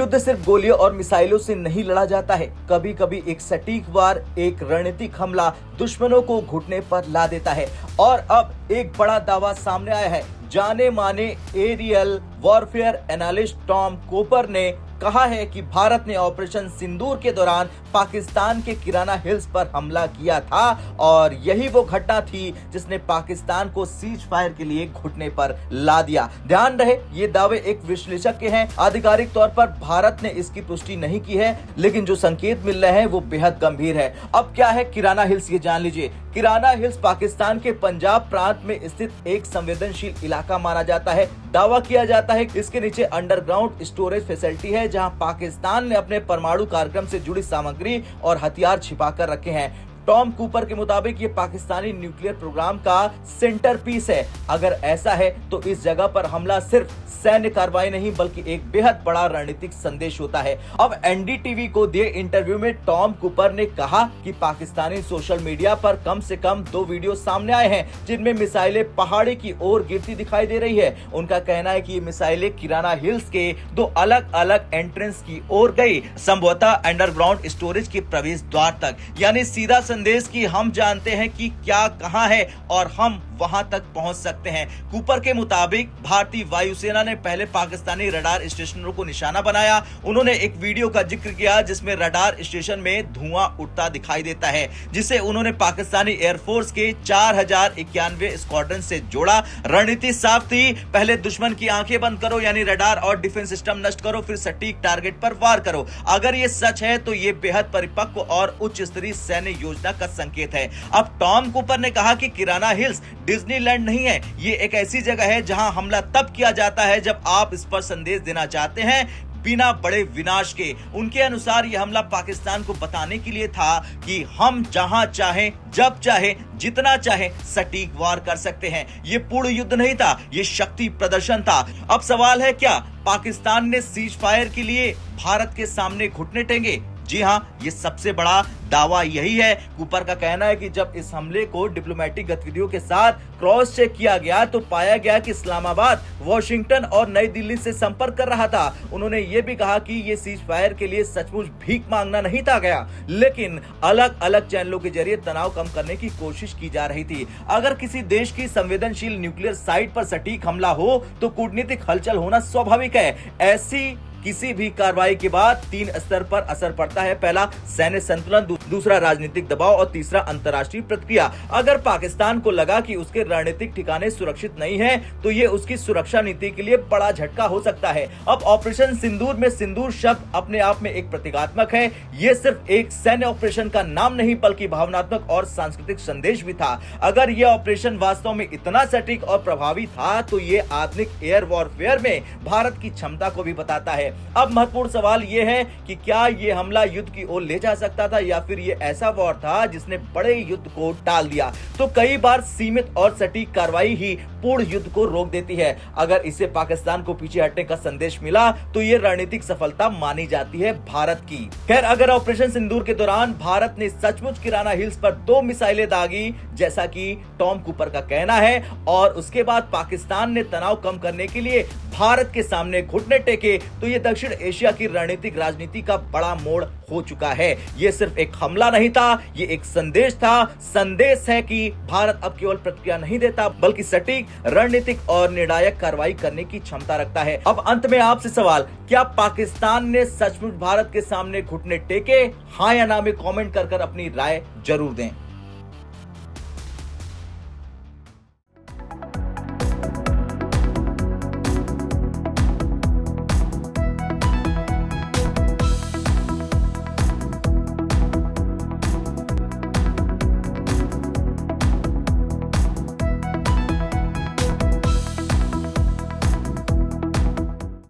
युद्ध सिर्फ गोलियों और मिसाइलों से नहीं लड़ा जाता है, कभी कभी एक सटीक वार, एक रणनीतिक हमला दुश्मनों को घुटने पर ला देता है। और अब एक बड़ा दावा सामने आया है। जाने माने aerial warfare analyst Tom Cooper ने कहा है कि भारत ने ऑपरेशन सिंदूर के दौरान पाकिस्तान के किराना हिल्स पर हमला किया था और यही वो घटना थी जिसने पाकिस्तान को सीज फायर के लिए घुटने पर ला दिया। ध्यान रहे, ये दावे एक विश्लेषक के हैं, आधिकारिक तौर पर भारत ने इसकी पुष्टि नहीं की है, लेकिन जो संकेत मिल रहे हैं वो बेहद गंभीर है। अब क्या है किराना हिल्स, ये जान लीजिए। किराना हिल्स पाकिस्तान के पंजाब प्रांत में स्थित एक संवेदनशील इलाका माना जाता है। दावा किया जाता है कि इसके नीचे अंडरग्राउंड स्टोरेज फैसिलिटी है, जहां पाकिस्तान ने अपने परमाणु कार्यक्रम से जुड़ी सामग्री और हथियार छिपाकर रखे हैं। टॉम कूपर के मुताबिक ये पाकिस्तानी न्यूक्लियर प्रोग्राम का सेंटर पीस है। अगर ऐसा है तो इस जगह पर हमला सिर्फ सैन्य कार्रवाई नहीं बल्कि एक बेहद बड़ा रणनीतिक संदेश होता है। अब एनडीटीवी को दिए इंटरव्यू में टॉम कूपर ने कहा कि पाकिस्तानी सोशल मीडिया पर कम से कम 2 वीडियो सामने आए हैं जिनमें मिसाइलें पहाड़ी की ओर गिरती दिखाई दे रही है। उनका कहना है कि ये मिसाइलें किराना हिल्स के 2 अलग अलग एंट्रेंस की ओर गई, संभवतः अंडरग्राउंड स्टोरेज के प्रवेश द्वार तक। यानी सीधा संदेश कि हम जानते हैं कि क्या कहां है और हम वहां तक पहुंच सकते हैं। कूपर के मुताबिक भारतीय वायुसेना ने पहले पाकिस्तानी रडार स्टेशनों को निशाना बनाया। उन्होंने एक वीडियो का जिक्र किया जिसमें रडार स्टेशन में धुआं उठता दिखाई देता है, जिसे उन्होंने पाकिस्तानी एयरफोर्स के 4091 स्क्वाड्रन से जोड़ा। रणनीति साफ थी, पहले दुश्मन की आंखें बंद करो, यानी रडार और डिफेंस सिस्टम नष्ट करो, फिर सटीक टारगेट पर वार करो। अगर ये सच है तो ये बेहद परिपक्व और उच्च स्तरीय सैन्य योजना का संकेत है। अब टॉम कूपर ने कहा कि किराना हिल्स डिज्नीलैंड नहीं है, ये एक ऐसी जगह है जहां हमला तब किया जाता है जब आप इस पर संदेश देना चाहते हैं बिना बड़े विनाश के। उनके अनुसार यह हमला पाकिस्तान को बताने के लिए था कि हम जहां चाहें, जब चाहे, जितना चाहे सटीक वार कर सकते हैं। यह पूर्ण युद्ध नहीं था, यह शक्ति प्रदर्शन था। अब सवाल है, क्या पाकिस्तान ने सीज फायर के लिए भारत के सामने घुटने टेंगे? जी हां, ये सबसे बड़ा दावा यही है। कूपर का कहना है कि जब इस हमले को डिप्लोमेटिक गतिविधियों के साथ क्रॉस चेक किया गया तो पाया गया कि इस्लामाबाद, वॉशिंगटन और नई दिल्ली से संपर्क कर रहा था। उन्होंने ये भी कहा कि ये सीज फायर के लिए सचमुच भीख मांगना नहीं था गया, लेकिन अलग अलग चैनलों के जरिए तनाव कम करने की कोशिश की जा रही थी। अगर किसी देश की संवेदनशील न्यूक्लियर साइट पर सटीक हमला हो तो कूटनीतिक हलचल होना स्वाभाविक है। ऐसी किसी भी कार्रवाई के बाद 3 स्तर पर असर पड़ता है। पहला, सैन्य संतुलन, दूसरा राजनीतिक दबाव और तीसरा अंतर्राष्ट्रीय प्रतिक्रिया। अगर पाकिस्तान को लगा कि उसके रणनीतिक ठिकाने सुरक्षित नहीं है तो ये उसकी सुरक्षा नीति के लिए बड़ा झटका हो सकता है। अब ऑपरेशन सिंदूर में सिंदूर शब्द अपने आप में एक प्रतीकात्मक है। ये सिर्फ एक सैन्य ऑपरेशन का नाम नहीं बल्कि भावनात्मक और सांस्कृतिक संदेश भी था। अगर यह ऑपरेशन वास्तव में इतना सटीक और प्रभावी था तो ये आधुनिक एयर वॉरफेयर में भारत की क्षमता को भी बताता है। अब महत्वपूर्ण सवाल यह है कि क्या यह हमला युद्ध की ओर ले जा सकता था या फिर यह ऐसा वॉर था जिसने बड़े युद्ध को टाल दिया। तो कई बार सीमित और सटीक कार्रवाई ही पूर्ण युद्ध को रोक देती है। अगर इसे पाकिस्तान को पीछे हटने का संदेश मिला तो यह रणनीतिक सफलता मानी जाती है भारत की। खैर, अगर ऑपरेशन सिंदूर के दौरान भारत ने सचमुच किराना हिल्स पर 2 मिसाइलें दागी जैसा कि टॉम कूपर का कहना है और उसके बाद पाकिस्तान ने तनाव कम करने के लिए भारत के सामने घुटने टेके तो यह दक्षिण एशिया की रणनीतिक राजनीति का बड़ा मोड़ हो चुका है। यह सिर्फ एक हमला नहीं था, यह एक संदेश था। संदेश है कि भारत अब केवल प्रतिक्रिया नहीं देता बल्कि सटीक, रणनीतिक और निर्णायक कार्रवाई करने की क्षमता रखता है। अब अंत में आपसे सवाल, क्या पाकिस्तान ने सचमुच भारत के सामने घुटने टेके? हाँ या ना में कमेंट कर अपनी राय जरूर दें।